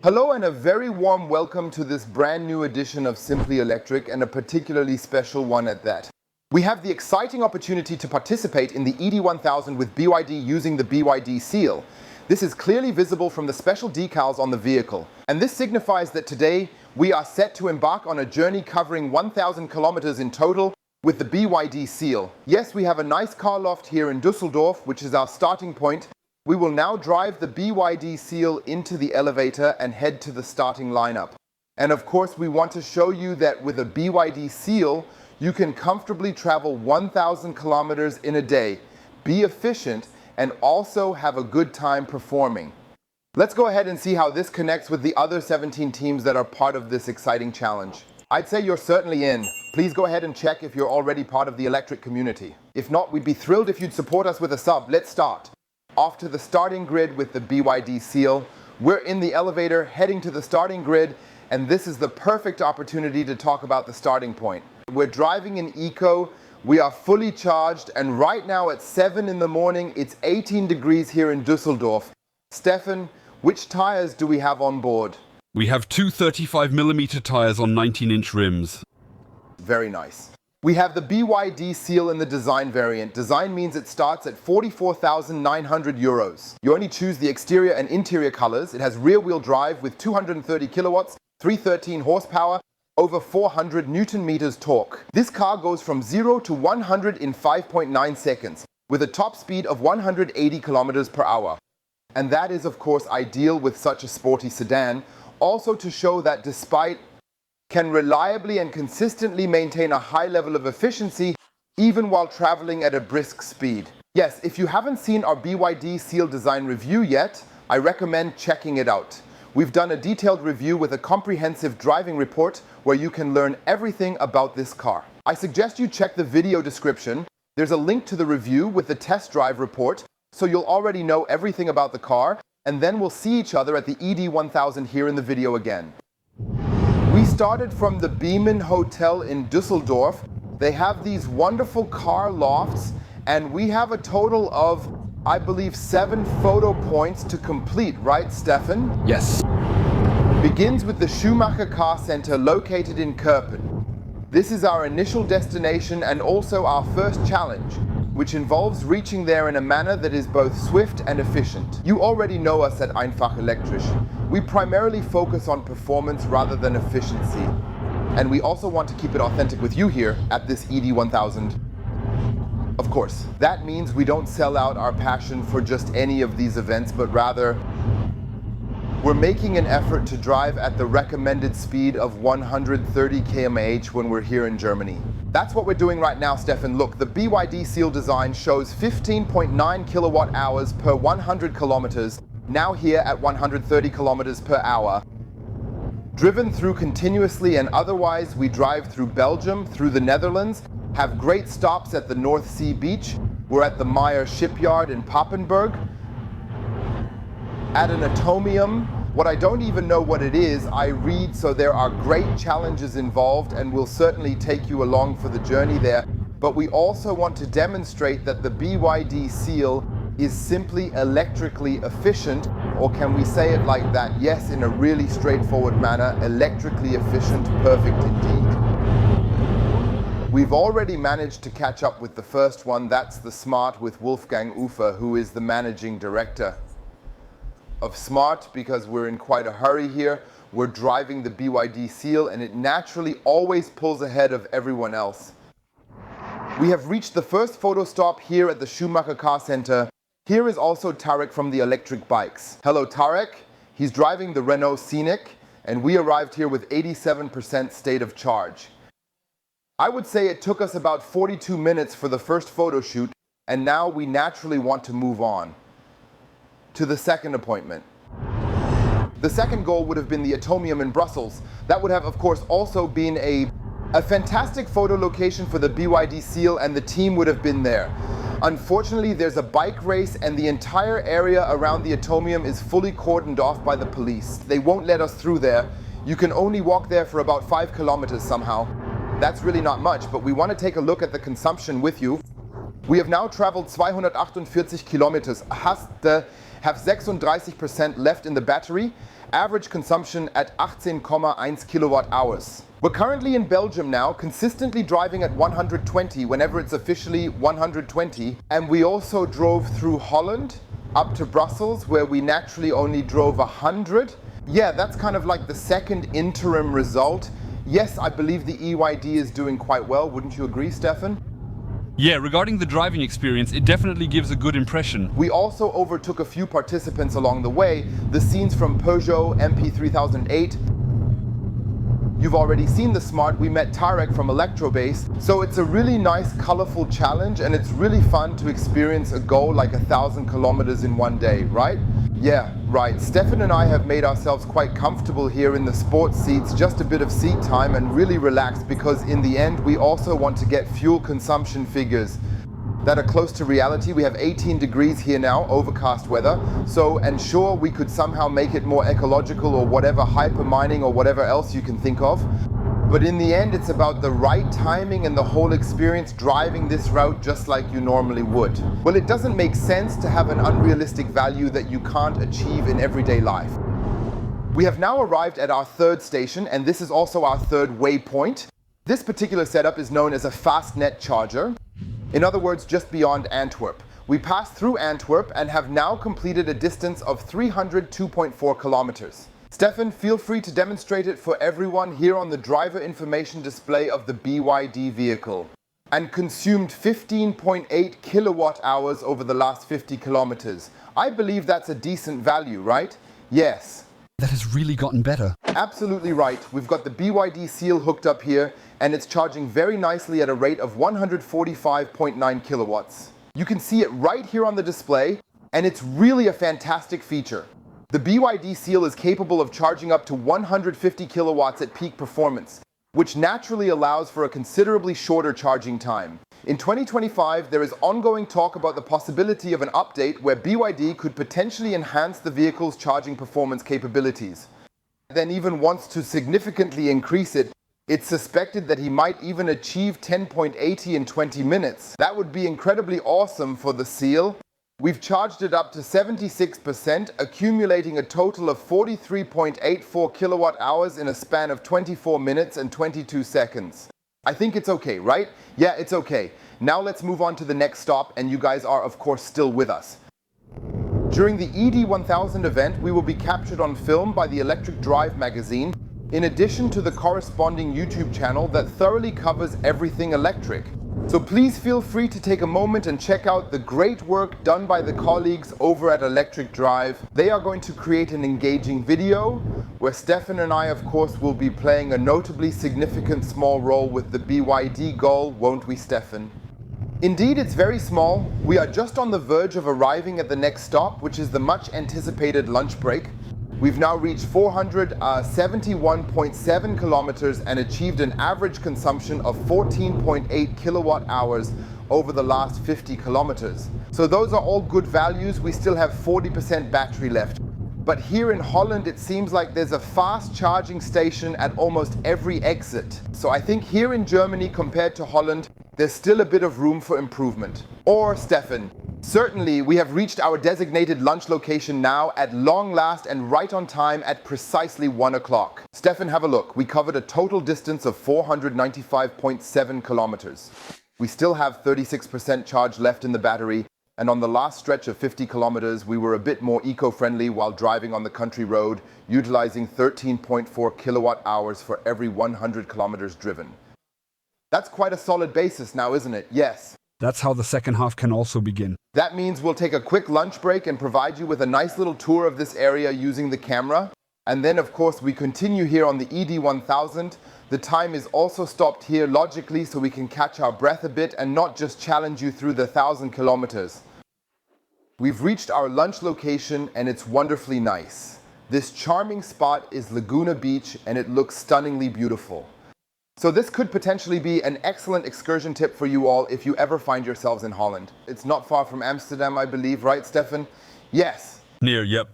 Hello and a very warm welcome to this brand new edition of Simply Electric, and a particularly special one at that. We have the exciting opportunity to participate in the ED1000 with BYD using the BYD Seal. This is clearly visible from the special decals on the vehicle. And this signifies that today we are set to embark on a journey covering 1,000 kilometers in total with the BYD Seal. Yes, we have a nice car loft here in Düsseldorf, which is our starting point. We will now drive the BYD Seal into the elevator and head to the starting lineup. And of course, we want to show you that with a BYD Seal, you can comfortably travel 1,000 kilometers in a day, be efficient, and also have a good time performing. Let's go ahead and see how this connects with the other 17 teams that are part of this exciting challenge. I'd say you're certainly in. Please go ahead and check if you're already part of the electric community. If not, we'd be thrilled if you'd support us with a sub. Let's start. Off to the starting grid with the BYD Seal. We're in the elevator heading to the starting grid, and this is the perfect opportunity to talk about the starting point. We're driving in eco, we are fully charged, and right now at 7 in the morning, it's 18 degrees here in Düsseldorf. Stefan, which tires do we have on board? We have two 35mm tires on 19-inch rims. Very nice. We have the BYD Seal in the design variant. Design means it starts at 44,900 euros. You only choose the exterior and interior colors. It has rear-wheel drive with 230 kilowatts, 313 horsepower, over 400 Newton meters torque. This car goes from 0 to 100 in 5.9 seconds, with a top speed of 180 kilometers per hour. And that is of course ideal with such a sporty sedan, also to show that despite can reliably and consistently maintain a high level of efficiency even while traveling at a brisk speed. Yes, if you haven't seen our BYD Seal Design review yet, I recommend checking it out. We've done a detailed review with a comprehensive driving report where you can learn everything about this car. I suggest you check the video description. There's a link to the review with the test drive report, so you'll already know everything about the car, and then we'll see each other at the ED1000 here in the video again. We started from the Beeman Hotel in Düsseldorf. They have these wonderful car lofts, and we have a total of, I believe, 7 photo points to complete, right, Stefan? Yes. Begins with the Schumacher Car Center located in Kerpen. This is our initial destination and also our first challenge, which involves reaching there in a manner that is both swift and efficient. You already know us at Einfach Electric. We primarily focus on performance rather than efficiency. And we also want to keep it authentic with you here at this ED1000. Of course, that means we don't sell out our passion for just any of these events, but rather we're making an effort to drive at the recommended speed of 130 km/h when we're here in Germany. That's what we're doing right now, Stefan. Look, the BYD Seal Design shows 15.9 kilowatt hours per 100 kilometers, now here at 130 kilometers per hour. Driven through continuously, and otherwise we drive through Belgium, through the Netherlands, have great stops at the North Sea beach. We're at the Meyer Shipyard in Papenburg, at an atomium. What I don't even know what it is, I read, so there are great challenges involved, and we'll certainly take you along for the journey there. But we also want to demonstrate that the BYD Seal is simply electrically efficient, or can we say it like that? Yes, in a really straightforward manner, electrically efficient, perfect indeed. We've already managed to catch up with the first one. That's the Smart with Wolfgang Ufer, who is the managing director of Smart, because we're in quite a hurry here. We're driving the BYD Seal, and it naturally always pulls ahead of everyone else. We have reached the first photo stop here at the Schumacher Car Center. Here is also Tarek from the electric bikes. Hello Tarek, he's driving the Renault Scenic, and we arrived here with 87% state of charge. I would say it took us about 42 minutes for the first photo shoot, and now we naturally want to move on to the second appointment. The second goal would have been the Atomium in Brussels. That would have, of course, also been a fantastic photo location for the BYD Seal, and the team would have been there. Unfortunately, there's a bike race, and the entire area around the Atomium is fully cordoned off by the police. They won't let us through there. You can only walk there for about 5 kilometers somehow. That's really not much, but we want to take a look at the consumption with you. We have now traveled 248 kilometers. have 36% left in the battery, average consumption at 18,1 kilowatt hours. We're currently in Belgium now, consistently driving at 120 whenever it's officially 120, and we also drove through Holland up to Brussels, where we naturally only drove 100. Yeah, that's kind of like the second interim result. Yes, I believe the EYD is doing quite well, wouldn't you agree, Stefan? Yeah, regarding the driving experience, it definitely gives a good impression. We also overtook a few participants along the way, the scenes from Peugeot MP3008. You've already seen the Smart. We met Tarek from Electrobase. So it's a really nice, colorful challenge, and it's really fun to experience a goal like 1,000 kilometers in one day, right? Yeah, right. Stefan and I have made ourselves quite comfortable here in the sports seats, just a bit of seat time and really relaxed, because in the end we also want to get fuel consumption figures that are close to reality. We have 18 degrees here now, overcast weather. So, and sure, we could somehow make it more ecological or whatever, hyper mining or whatever else you can think of. But in the end, it's about the right timing and the whole experience, driving this route just like you normally would. Well, it doesn't make sense to have an unrealistic value that you can't achieve in everyday life. We have now arrived at our third station, and this is also our third waypoint. This particular setup is known as a fastnet charger. In other words, just beyond Antwerp. We passed through Antwerp and have now completed a distance of 302.4 kilometers. Stefan, feel free to demonstrate it for everyone here on the driver information display of the BYD vehicle. And consumed 15.8 kilowatt hours over the last 50 kilometers. I believe that's a decent value, right? Yes. That has really gotten better. Absolutely right. We've got the BYD Seal hooked up here, and it's charging very nicely at a rate of 145.9 kilowatts. You can see it right here on the display, and it's really a fantastic feature. The BYD Seal is capable of charging up to 150 kilowatts at peak performance, which naturally allows for a considerably shorter charging time. In 2025, there is ongoing talk about the possibility of an update where BYD could potentially enhance the vehicle's charging performance capabilities. Then even wants to significantly increase it. It's suspected that he might even achieve 10.80 in 20 minutes. That would be incredibly awesome for the Seal. We've charged it up to 76%, accumulating a total of 43.84 kilowatt hours in a span of 24 minutes and 22 seconds. I think it's okay, right? Yeah, it's okay. Now let's move on to the next stop, and you guys are of course still with us. During the ED1000 event, we will be captured on film by the Electric Drive magazine, in addition to the corresponding YouTube channel that thoroughly covers everything electric. So please feel free to take a moment and check out the great work done by the colleagues over at Electric Drive. They are going to create an engaging video where Stefan and I, of course, will be playing a notably significant small role with the BYD goal, won't we, Stefan? Indeed, it's very small. We are just on the verge of arriving at the next stop, which is the much anticipated lunch break. We've now reached 471.7 kilometers and achieved an average consumption of 14.8 kilowatt hours over the last 50 kilometers. So those are all good values. We still have 40% battery left. But here in Holland, it seems like there's a fast charging station at almost every exit. So I think here in Germany, compared to Holland, there's still a bit of room for improvement. Or Stefan, certainly we have reached our designated lunch location now at long last and right on time at precisely 1 o'clock. Stefan, have a look. We covered a total distance of 495.7 kilometers. We still have 36% charge left in the battery, and on the last stretch of 50 kilometers, we were a bit more eco-friendly while driving on the country road, utilizing 13.4 kilowatt hours for every 100 kilometers driven. That's quite a solid basis now, isn't it? Yes. That's how the second half can also begin. That means we'll take a quick lunch break and provide you with a nice little tour of this area using the camera. And then, of course, we continue here on the ED1000. The time is also stopped here logically so we can catch our breath a bit and not just challenge you through the 1,000 kilometers. We've reached our lunch location and it's wonderfully nice. This charming spot is Laguna Beach and it looks stunningly beautiful. So this could potentially be an excellent excursion tip for you all if you ever find yourselves in Holland. It's not far from Amsterdam, I believe, right, Stefan? Yes. Near, yep.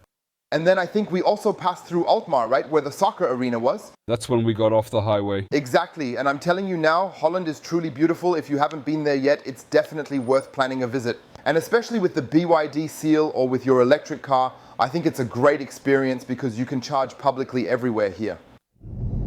And then I think we also passed through Alkmaar, right, where the soccer arena was? That's when we got off the highway. Exactly, and I'm telling you now, Holland is truly beautiful. If you haven't been there yet, it's definitely worth planning a visit. And especially with the BYD Seal or with your electric car, I think it's a great experience because you can charge publicly everywhere here.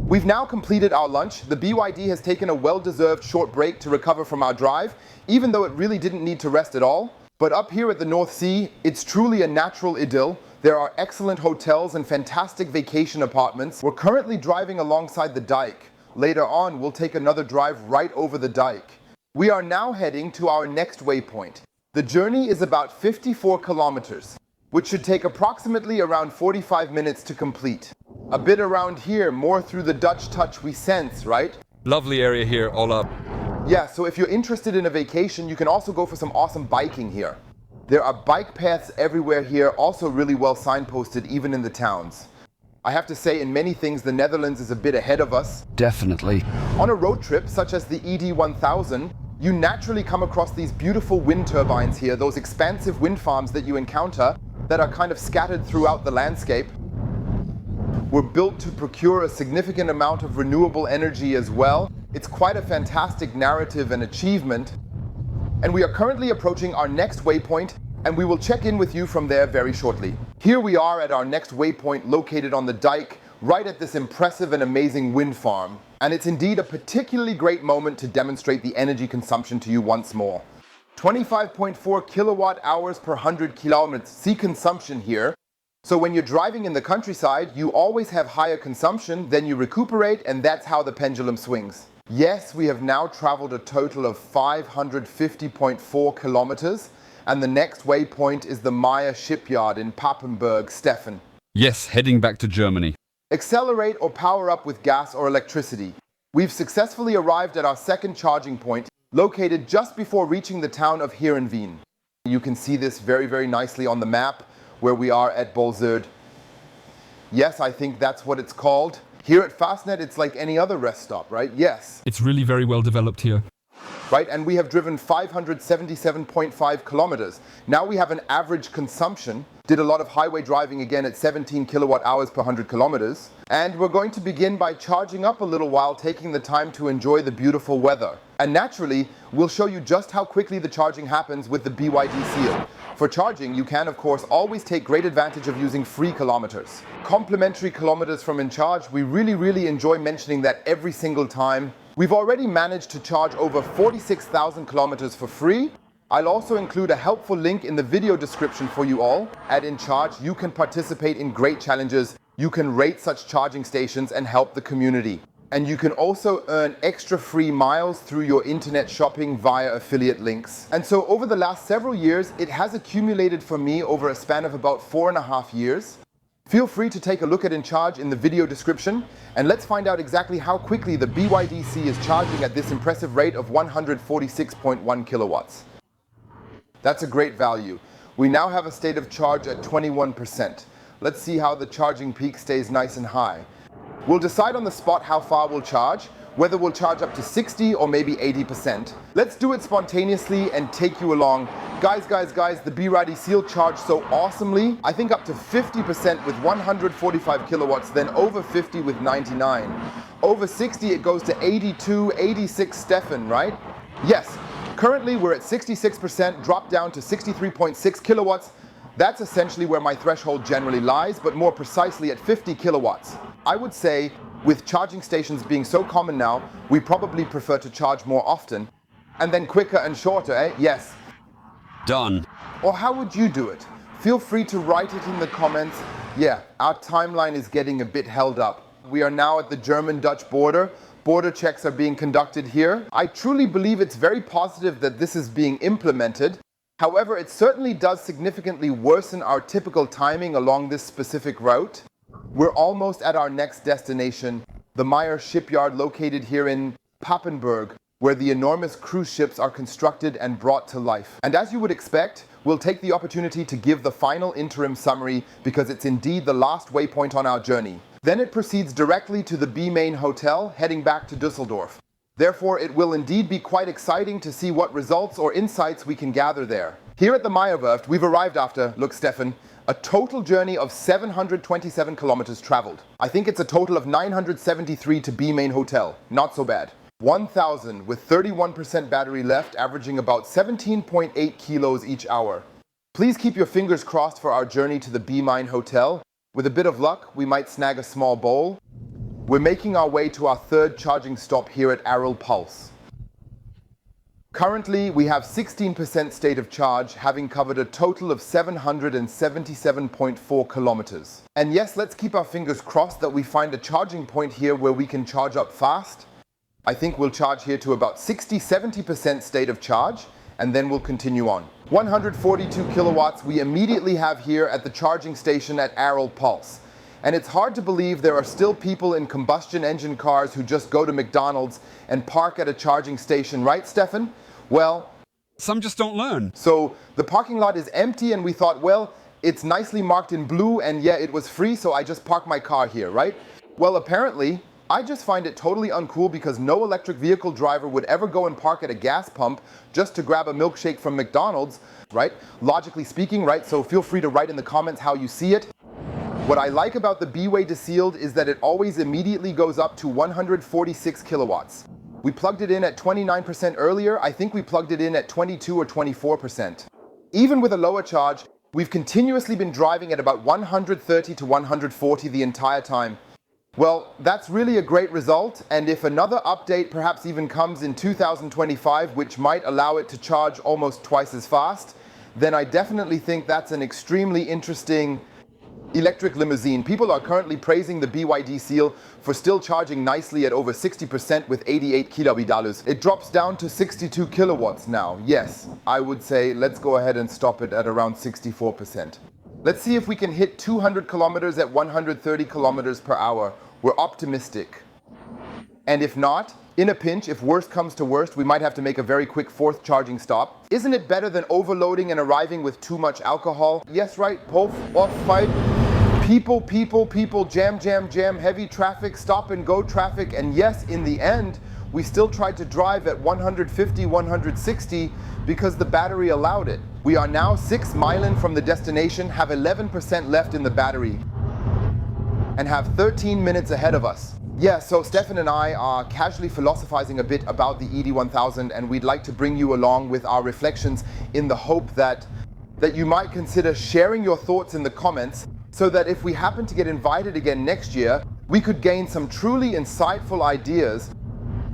We've now completed our lunch. The BYD has taken a well-deserved short break to recover from our drive, even though it really didn't need to rest at all. But up here at the North Sea, it's truly a natural idyll. There are excellent hotels and fantastic vacation apartments. We're currently driving alongside the dike. Later on, we'll take another drive right over the dike. We are now heading to our next waypoint. The journey is about 54 kilometers, which should take approximately around 45 minutes to complete. A bit around here, more through the Dutch touch we sense, right? Lovely area here, OLLI. Yeah, so if you're interested in a vacation, you can also go for some awesome biking here. There are bike paths everywhere here, also really well signposted, even in the towns. I have to say, in many things, the Netherlands is a bit ahead of us. Definitely. On a road trip, such as the ED1000, you naturally come across these beautiful wind turbines here, those expansive wind farms that you encounter that are kind of scattered throughout the landscape. We're built to procure a significant amount of renewable energy as well. It's quite a fantastic narrative and achievement. And we are currently approaching our next waypoint, and we will check in with you from there very shortly. Here we are at our next waypoint located on the dike, right at this impressive and amazing wind farm. And it's indeed a particularly great moment to demonstrate the energy consumption to you once more. 25.4 kilowatt hours per 100 kilometers. See consumption here. So when you're driving in the countryside, you always have higher consumption, then you recuperate, and that's how the pendulum swings. Yes, we have now traveled a total of 550.4 kilometers, and the next waypoint is the Meyer Shipyard in Papenburg, Stefan. Yes, heading back to Germany. Accelerate or power up with gas or electricity. We've successfully arrived at our second charging point, located just before reaching the town of Heerenveen. You can see this very, very nicely on the map, where we are at Bolzerd. Yes, I think that's what it's called. Here at Fastnet, it's like any other rest stop, right? Yes. It's really very well developed here. Right, and we have driven 577.5 kilometers. Now we have an average consumption. Did a lot of highway driving again at 17 kilowatt hours per 100 kilometers. And we're going to begin by charging up a little while, taking the time to enjoy the beautiful weather. And naturally, we'll show you just how quickly the charging happens with the BYD Seal. For charging, you can of course always take great advantage of using free kilometers. Complimentary kilometers from InCharge, we really enjoy mentioning that every single time. We've already managed to charge over 46,000 kilometers for free. I'll also include a helpful link in the video description for you all. At InCharge, you can participate in great challenges, you can rate such charging stations and help the community. And you can also earn extra free miles through your internet shopping via affiliate links. And so over the last several years, it has accumulated for me over a span of about 4.5 years. Feel free to take a look at InCharge in the video description, and let's find out exactly how quickly the BYD Seal is charging at this impressive rate of 146.1 kilowatts. That's a great value. We now have a state of charge at 21%. Let's see how the charging peak stays nice and high. We'll decide on the spot how far we'll charge, whether we'll charge up to 60 or maybe 80%. Let's do it spontaneously and take you along. Guys, the BYD Seal charged so awesomely. I think up to 50% with 145 kilowatts, then over 50 with 99. Over 60 it goes to 82, 86 Stefan, right? Yes, currently we're at 66%, dropped down to 63.6 kilowatts. That's essentially where my threshold generally lies, but more precisely at 50 kilowatts. I would say, with charging stations being so common now, we probably prefer to charge more often. And then quicker and shorter, eh? Yes. Done. Or how would you do it? Feel free to write it in the comments. Yeah, our timeline is getting a bit held up. We are now at the German-Dutch border. Border checks are being conducted here. I truly believe it's very positive that this is being implemented. However, it certainly does significantly worsen our typical timing along this specific route. We're almost at our next destination, the Meyer Shipyard located here in Papenburg, where the enormous cruise ships are constructed and brought to life. And as you would expect, we'll take the opportunity to give the final interim summary because it's indeed the last waypoint on our journey. Then it proceeds directly to the B Main Hotel, heading back to Düsseldorf. Therefore, it will indeed be quite exciting to see what results or insights we can gather there. Here at the Meyer Werft, we've arrived after, look Stefan, a total journey of 727 kilometers traveled. I think it's a total of 973 to B Main Hotel. Not so bad. 1,000 with 31% battery left, averaging about 17.8 kilos each hour. Please keep your fingers crossed for our journey to the B-Mine Hotel. With a bit of luck, we might snag a small bowl. We're making our way to our third charging stop here at Arrel Pulse. Currently, we have 16% state of charge, having covered a total of 777.4 kilometers. And yes, let's keep our fingers crossed that we find a charging point here where we can charge up fast. I think we'll charge here to about 60-70% state of charge, and then we'll continue on. 142 kilowatts we immediately have here at the charging station at Arrel Pulse. And it's hard to believe there are still people in combustion engine cars who just go to McDonald's and park at a charging station, right, Stefan? Well, some just don't learn. So the parking lot is empty and we thought, well, it's nicely marked in blue and yeah, it was free, so I just parked my car here, right? Well, apparently, I just find it totally uncool because no electric vehicle driver would ever go and park at a gas pump just to grab a milkshake from McDonald's, right? Logically speaking, right? So feel free to write in the comments how you see it. What I like about the BYD Seal is that it always immediately goes up to 146 kilowatts. We plugged it in at 29% earlier. I think we plugged it in at 22 or 24%. Even with a lower charge, we've continuously been driving at about 130 to 140 the entire time. Well, that's really a great result, and if another update perhaps even comes in 2025, which might allow it to charge almost twice as fast, then I definitely think that's an extremely interesting electric limousine. People are currently praising the BYD Seal for still charging nicely at over 60% with 88 kWh. It drops down to 62 kilowatts now. Yes, I would say let's go ahead and stop it at around 64%. Let's see if we can hit 200 kilometers at 130 kilometers per hour. We're optimistic. And if not, in a pinch, if worst comes to worst, we might have to make a very quick fourth charging stop. Isn't it better than overloading and arriving with too much alcohol? Yes, right, Pof, off, fight. People, jam, heavy traffic, stop and go traffic. And yes, in the end, we still tried to drive at 150, 160 because the battery allowed it. We are now 6 miles from the destination, have 11% left in the battery, and have 13 minutes ahead of us. Yeah, so Stefan and I are casually philosophizing a bit about the ED1000, and we'd like to bring you along with our reflections in the hope that you might consider sharing your thoughts in the comments, so that if we happen to get invited again next year, we could gain some truly insightful ideas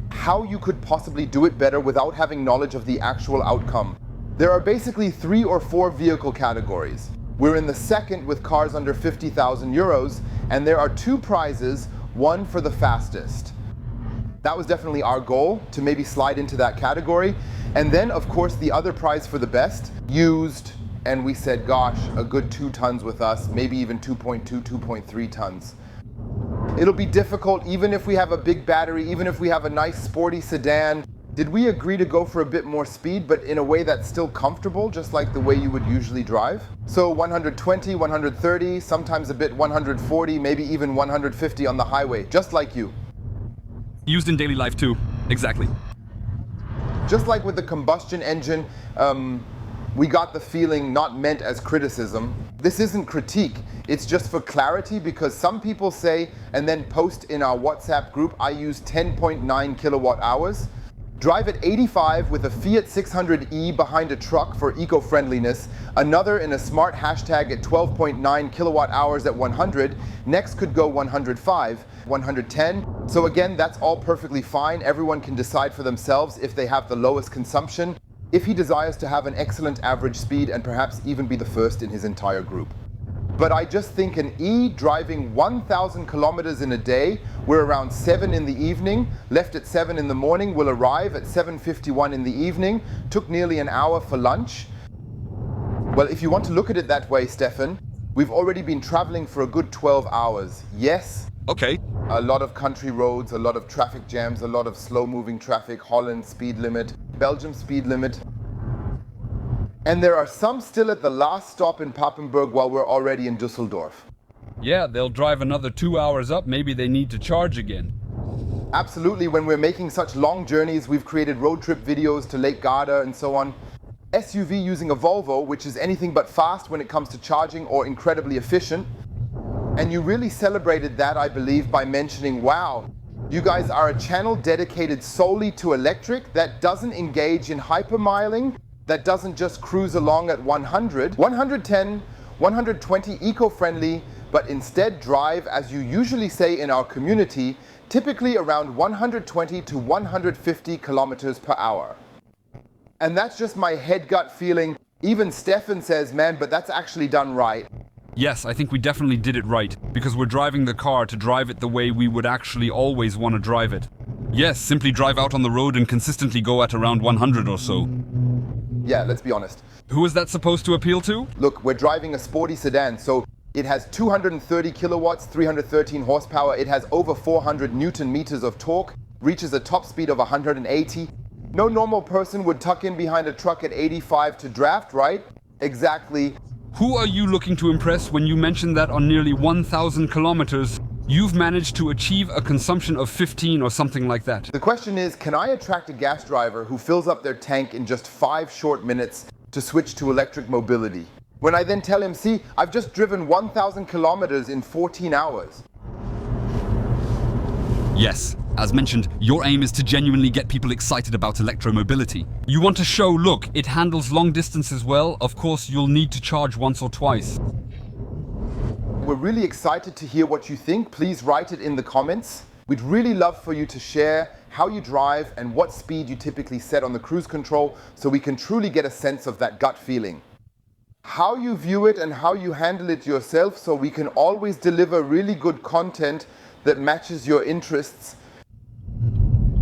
how you could possibly do it better without having knowledge of the actual outcome. There are basically 3 or 4 vehicle categories. We're in the second with cars under 50,000 euros, and there are 2 prizes, one for the fastest. That was definitely our goal, to maybe slide into that category. And then, of course, the other prize for the best, used. And we said, gosh, a good 2 tons with us, maybe even 2.2, 2.3 tons. It'll be difficult even if we have a big battery, even if we have a nice sporty sedan. Did we agree to go for a bit more speed, but in a way that's still comfortable, just like the way you would usually drive? So 120, 130, sometimes a bit 140, maybe even 150 on the highway, just like you. Used in daily life too, exactly. Just like with the combustion engine, we got the feeling not meant as criticism. This isn't critique, it's just for clarity, because some people say and then post in our WhatsApp group, I use 10.9 kilowatt hours. Drive at 85 with a Fiat 600e behind a truck for eco-friendliness, another in a smart hashtag at 12.9 kilowatt hours at 100, next could go 105, 110. So again, that's all perfectly fine. Everyone can decide for themselves if they have the lowest consumption, if he desires to have an excellent average speed and perhaps even be the first in his entire group. But I just think an E driving 1,000 kilometers in a day, we're around 7 in the evening, left at 7 in the morning, will arrive at 7:51 in the evening, took nearly an hour for lunch. Well, if you want to look at it that way, Stefan, we've already been traveling for a good 12 hours. Yes. Okay. A lot of country roads, a lot of traffic jams, a lot of slow-moving traffic, Holland speed limit, Belgium speed limit. And there are some still at the last stop in Papenburg while we're already in Düsseldorf. Yeah, they'll drive another 2 hours up, maybe they need to charge again. Absolutely, when we're making such long journeys, we've created road trip videos to Lake Garda and so on. SUV using a Volvo, which is anything but fast when it comes to charging or incredibly efficient. And you really celebrated that, I believe, by mentioning, wow, You guys are a channel dedicated solely to electric that doesn't engage in hypermiling, that doesn't just cruise along at 100, 110, 120 eco-friendly, but instead drive, as you usually say in our community, typically around 120 to 150 kilometers per hour. And that's just my head gut feeling. Even Stefan says, man, but that's actually done right. Yes, I think we definitely did it right, because we're driving the car to drive it the way we would actually always want to drive it. Yes, simply drive out on the road and consistently go at around 100 or so. Yeah, let's be honest. Who is that supposed to appeal to? Look, we're driving a sporty sedan, so it has 230 kilowatts, 313 horsepower, it has over 400 Newton meters of torque, reaches a top speed of 180. No normal person would tuck in behind a truck at 85 to draft, right? Exactly. Who are you looking to impress when you mention that on nearly 1,000 kilometers, you've managed to achieve a consumption of 15 or something like that? The question is, can I attract a gas driver who fills up their tank in just 5 short minutes to switch to electric mobility? When I then tell him, see, I've just driven 1,000 kilometers in 14 hours. Yes, as mentioned, your aim is to genuinely get people excited about electromobility. You want to show, look, it handles long distances well. Of course, you'll need to charge once or twice. We're really excited to hear what you think. Please write it in the comments. We'd really love for you to share how you drive and what speed you typically set on the cruise control so we can truly get a sense of that gut feeling. How you view it and how you handle it yourself so we can always deliver really good content that matches your interests.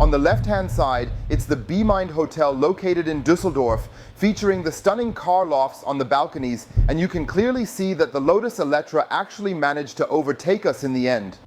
On the left-hand side, it's the Be Mind Hotel located in Düsseldorf, featuring the stunning car lofts on the balconies, and you can clearly see that the Lotus Elettra actually managed to overtake us in the end.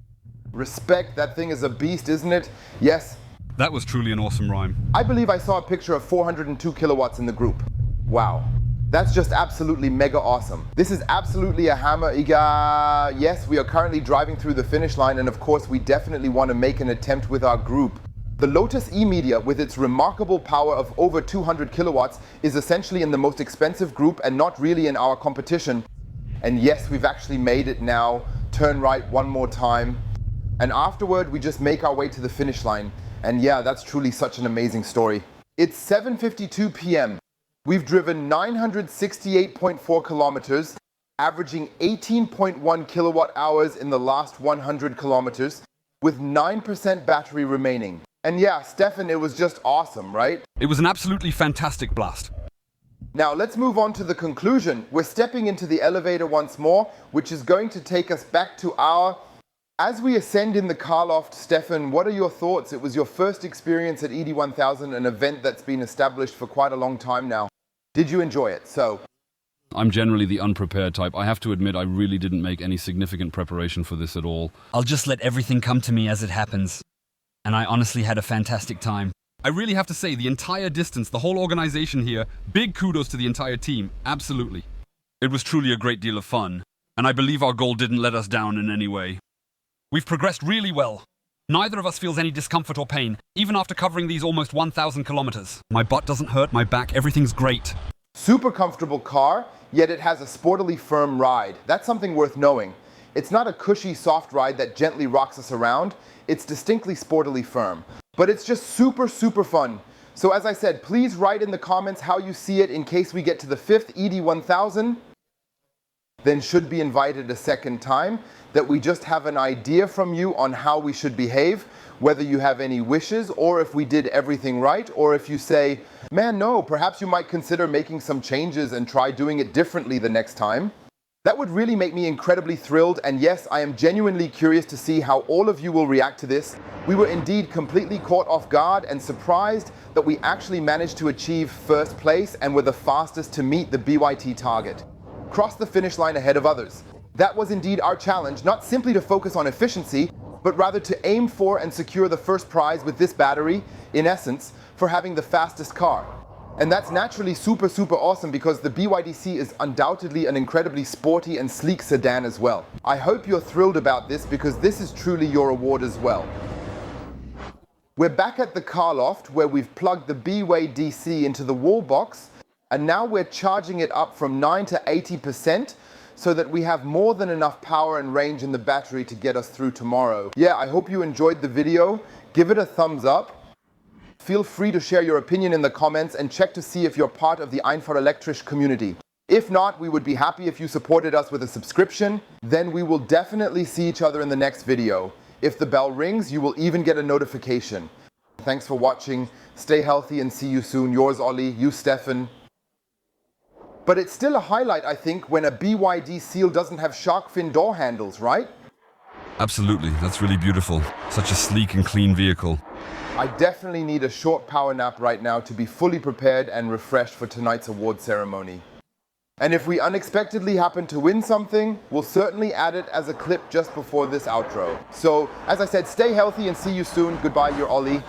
Respect, that thing is a beast, isn't it? Yes. That was truly an awesome rhyme. I believe I saw a picture of 402 kilowatts in the group. Wow. That's just absolutely mega awesome. This is absolutely a hammer. Yes, we are currently driving through the finish line, and of course we definitely want to make an attempt with our group. The Lotus E-Media, with its remarkable power of over 200 kilowatts, is essentially in the most expensive group and not really in our competition. And yes, we've actually made it now. Turn right one more time. And afterward, we just make our way to the finish line. And yeah, that's truly such an amazing story. It's 7:52 p.m. We've driven 968.4 kilometers, averaging 18.1 kilowatt hours in the last 100 kilometers, with 9% battery remaining. And yeah, Stefan, it was just awesome, right? It was an absolutely fantastic blast. Now let's move on to the conclusion. We're stepping into the elevator once more, which is going to take us back to our... As we ascend in the car loft, Stefan, what are your thoughts? It was your first experience at ED 1000, an event that's been established for quite a long time now. Did you enjoy it? I'm generally the unprepared type. I have to admit I really didn't make any significant preparation for this at all. I'll just let everything come to me as it happens. And I honestly had a fantastic time. I really have to say, the entire distance, the whole organization here, big kudos to the entire team, absolutely. It was truly a great deal of fun, and I believe our goal didn't let us down in any way. We've progressed really well. Neither of us feels any discomfort or pain, even after covering these almost 1,000 kilometers. My butt doesn't hurt, my back, everything's great. Super comfortable car, yet it has a sportily firm ride. That's something worth knowing. It's not a cushy, soft ride that gently rocks us around. It's distinctly sportily firm. But it's just super, super fun. So as I said, please write in the comments how you see it in case we get to the 5th ED 1000. Then should be invited a second time, that we just have an idea from you on how we should behave, whether you have any wishes, or if we did everything right, or if you say, man, no, perhaps you might consider making some changes and try doing it differently the next time. That would really make me incredibly thrilled, and yes, I am genuinely curious to see how all of you will react to this. We were indeed completely caught off guard and surprised that we actually managed to achieve first place and were the fastest to meet the BYD target. Cross the finish line ahead of others. That was indeed our challenge, not simply to focus on efficiency, but rather to aim for and secure the first prize with this battery, in essence, for having the fastest car. And that's naturally super, super awesome because the BYD Seal is undoubtedly an incredibly sporty and sleek sedan as well. I hope you're thrilled about this because this is truly your award as well. We're back at the car loft where we've plugged the BYD Seal into the wall box, and now we're charging it up from 9 to 80%. so that we have more than enough power and range in the battery to get us through tomorrow. Yeah, I hope you enjoyed the video. Give it a thumbs up. Feel free to share your opinion in the comments and check to see if you're part of the Einfach Elektrisch community. If not, we would be happy if you supported us with a subscription. Then we will definitely see each other in the next video. If the bell rings, you will even get a notification. Thanks for watching. Stay healthy and see you soon. Yours, Olli. You, Stefan. But it's still a highlight, I think, when a BYD Seal doesn't have shark fin door handles, right? Absolutely, that's really beautiful. Such a sleek and clean vehicle. I definitely need a short power nap right now to be fully prepared and refreshed for tonight's award ceremony. And if we unexpectedly happen to win something, we'll certainly add it as a clip just before this outro. So, as I said, stay healthy and see you soon. Goodbye, your Olli.